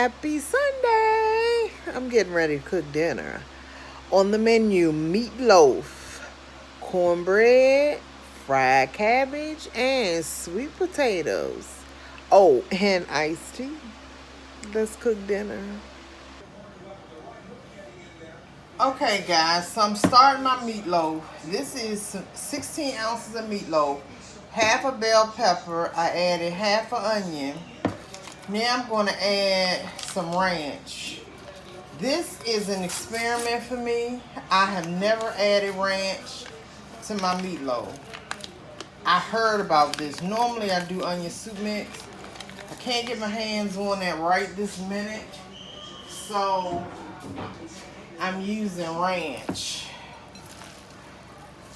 Happy Sunday! I'm getting ready to cook dinner. On the menu, meatloaf, cornbread, fried cabbage, and sweet potatoes. Oh, and iced tea. Let's cook dinner. Okay, guys, so I'm starting my meatloaf. This is 16 ounces of meatloaf, half a bell pepper. I added half an onion. Now I'm going to add some ranch. This is an experiment for me. I have never added ranch to my meatloaf. I heard about this. Normally I do onion soup mix. I can't get my hands on that right this minute. So I'm using ranch.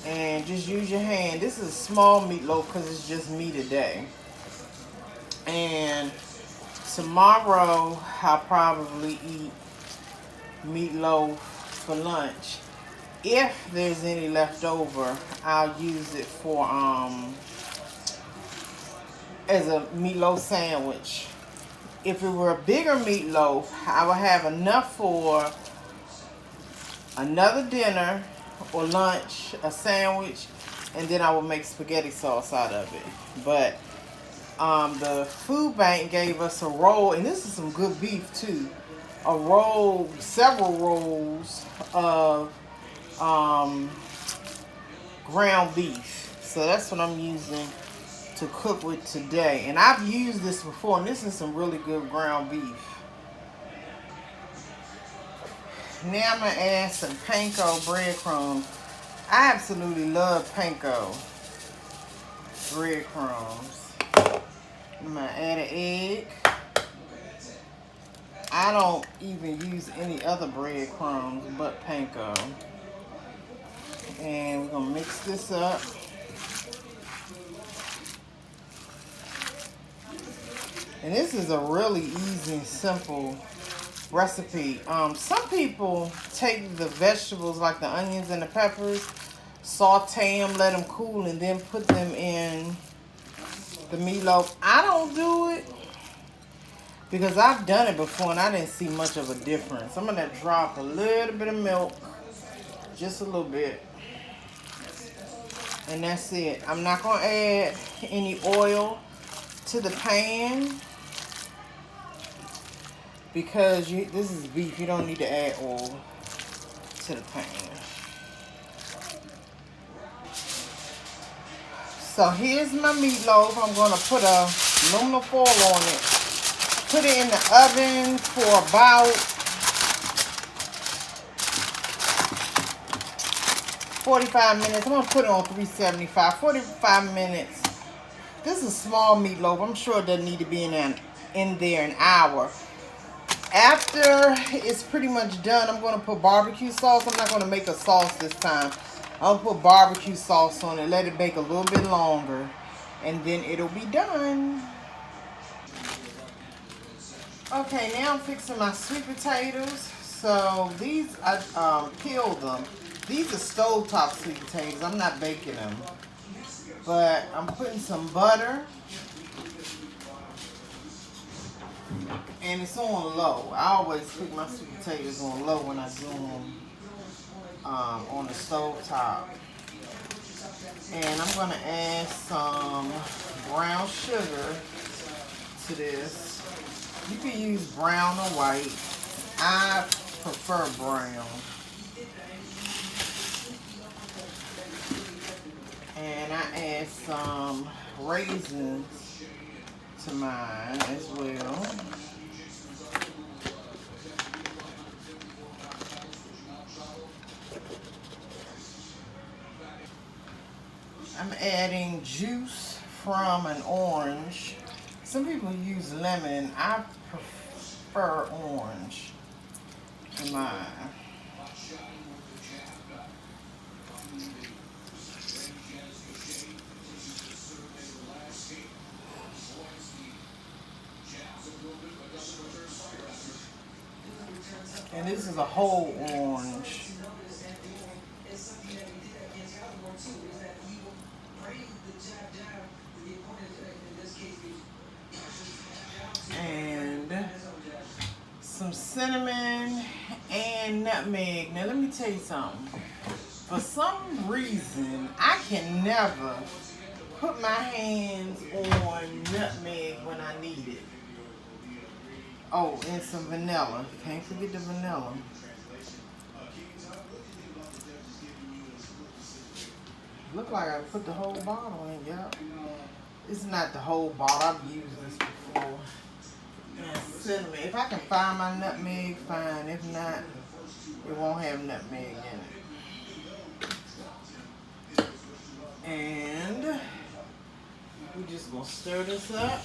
And just use your hand. This is a small meatloaf because it's just me today. And tomorrow I'll probably eat meatloaf for lunch. If there's any left over, I'll use it for as a meatloaf sandwich. If it were a bigger meatloaf, I would have enough for another dinner or lunch, a sandwich, and then I would make spaghetti sauce out of it. But the food bank gave us a roll, and this is some good beef too. A roll, several rolls of ground beef. So that's what I'm using to cook with today. And I've used this before, and this is some really good ground beef. Now I'm going to add some panko breadcrumbs. I absolutely love panko breadcrumbs. I'm going to add an egg. I don't even use any other breadcrumbs but panko. And we're going to mix this up. And this is a really easy and simple recipe. Some people take the vegetables like the onions and the peppers, saute them, let them cool, and then put them in the meatloaf. I don't do it because I've done it before and I didn't see much of a difference. I'm going to drop a little bit of milk, just a little bit. And that's it. I'm not going to add any oil to the pan because this is beef. You don't need to add oil to the pan. So here's my meatloaf. I'm going to put a aluminum foil on it. Put it in the oven for about 45 minutes. I'm going to put it on 375. 45 minutes. This is small meatloaf. I'm sure it doesn't need to be in there an hour. After it's pretty much done, I'm going to put barbecue sauce. I'm not going to make a sauce this time. I'll put barbecue sauce on it. Let it bake a little bit longer. And then it'll be done. Okay, now I'm fixing my sweet potatoes. So these, I peeled them. These are stovetop sweet potatoes. I'm not baking them. But I'm putting some butter. And it's on low. I always cook my sweet potatoes on low when I do them on the stove top. And I'm going to add some brown sugar to this. You can use brown or white. I prefer brown. And I add some raisins to mine as well. I'm adding juice from an orange. Some people use lemon. I prefer orange to mine. And this is a whole orange. And cinnamon and nutmeg. Now let me tell you something. For some reason, I can never put my hands on nutmeg when I need it. Oh, and some vanilla. Can't forget the vanilla. Look like I put the whole bottle in, yep. It's not the whole bottle, I've used this before. And cinnamon. If I can find my nutmeg, fine. If not, it won't have nutmeg in it. And we're just gonna stir this up.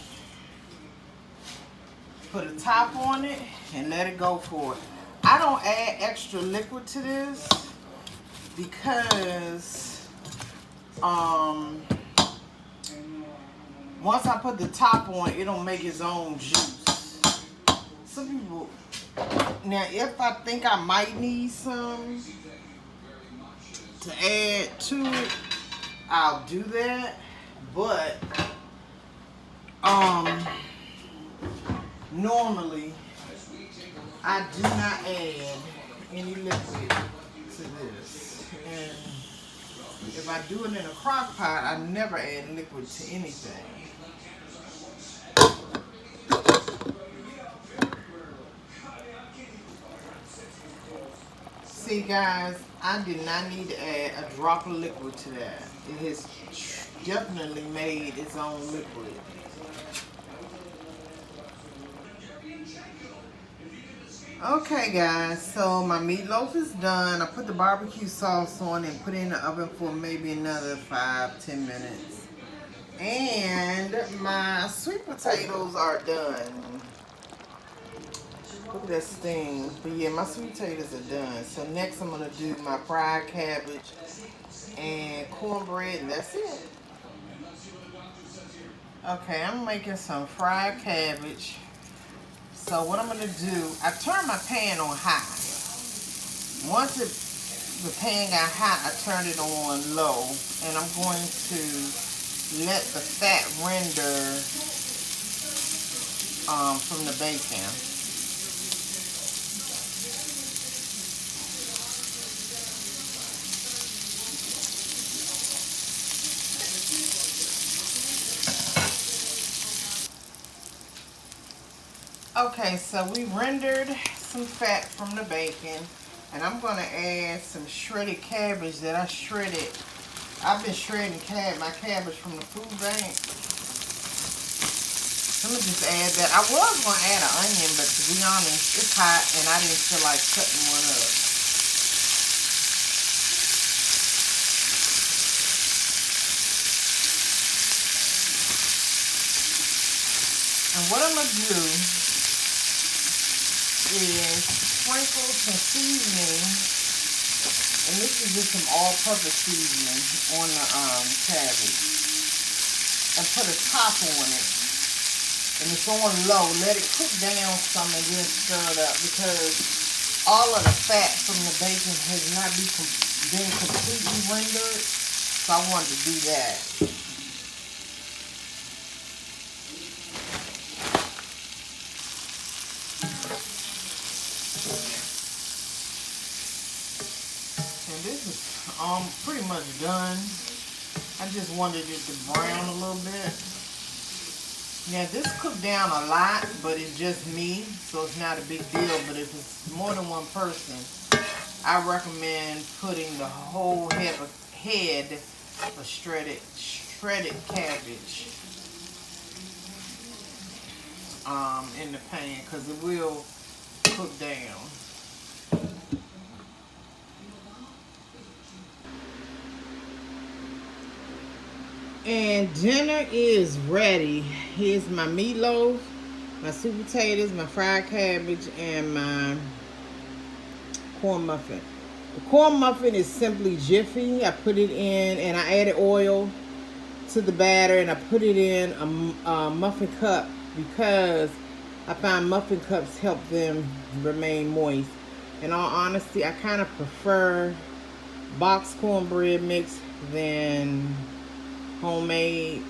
Put a top on it and let it go for it. I don't add extra liquid to this because once I put the top on, it'll make its own juice. Some people, now if I think I might need some to add to it, I'll do that. But normally I do not add any liquid to this. And if I do it in a crock pot, I never add liquid to anything. See guys, I did not need to add a drop of liquid to that. It has definitely made its own liquid. Okay guys, so my meatloaf is done. I put the barbecue sauce on and put it in the oven for maybe another 5-10 minutes. And my sweet potatoes are done. Look at that steam. But yeah, my sweet potatoes are done. So next I'm gonna do my fried cabbage and cornbread, and that's it. Okay, I'm making some fried cabbage. So what I'm going to do, I turn my pan on high. Once the pan got hot, I turned it on low. And I'm going to let the fat render from the bacon. Okay, so we rendered some fat from the bacon, and I'm going to add some shredded cabbage that I shredded. I've been shredding my cabbage from the food bank. Let me just add that. I was going to add an onion, but to be honest, it's hot, and I didn't feel like cutting one up. And what I'm going to do is sprinkle some seasoning, and this is just some all-purpose seasoning on the cabbage, and put a top on it, and it's on low. Let it cook down some and then stir it up, because all of the fat from the bacon has not been completely rendered, so I wanted to do that. This is pretty much done. I just wanted it to brown a little bit. Now this cooked down a lot, but it's just me, so it's not a big deal. But if it's more than one person, I recommend putting the whole head of shredded cabbage in the pan, because it will cook down. And dinner is ready. Here's my meatloaf, my sweet potatoes, my fried cabbage, and my corn muffin. The corn muffin is simply Jiffy. I put it in, and I added oil to the batter, and I put it in a muffin cup because I find muffin cups help them remain moist. In all honesty, I kind of prefer boxed cornbread mix than homemade.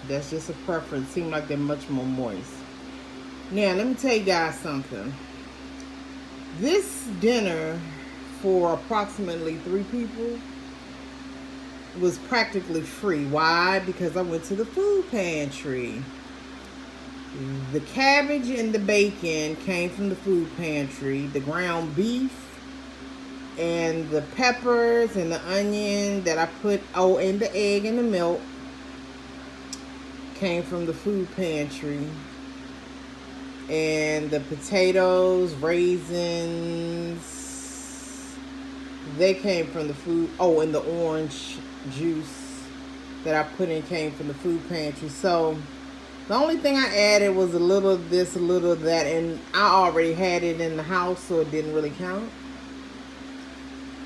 That's just a preference. Seems like they're much more moist. Now let me tell you guys something. This dinner for approximately 3 people was practically free. Why? Because I went to the food pantry. The cabbage and the bacon came from the food pantry. The ground beef and the peppers and the onion that I put, and the egg and the milk came from the food pantry. And the potatoes, raisins, they came from the food. Oh, and the orange juice that I put in came from the food pantry. So the only thing I added was a little of this, a little of that, and I already had it in the house, so it didn't really count.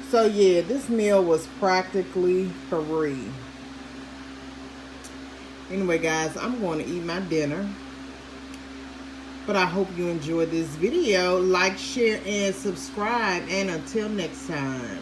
So yeah, this meal was practically free. Anyway, guys, I'm going to eat my dinner. But I hope you enjoyed this video. Like, share, and subscribe. And until next time.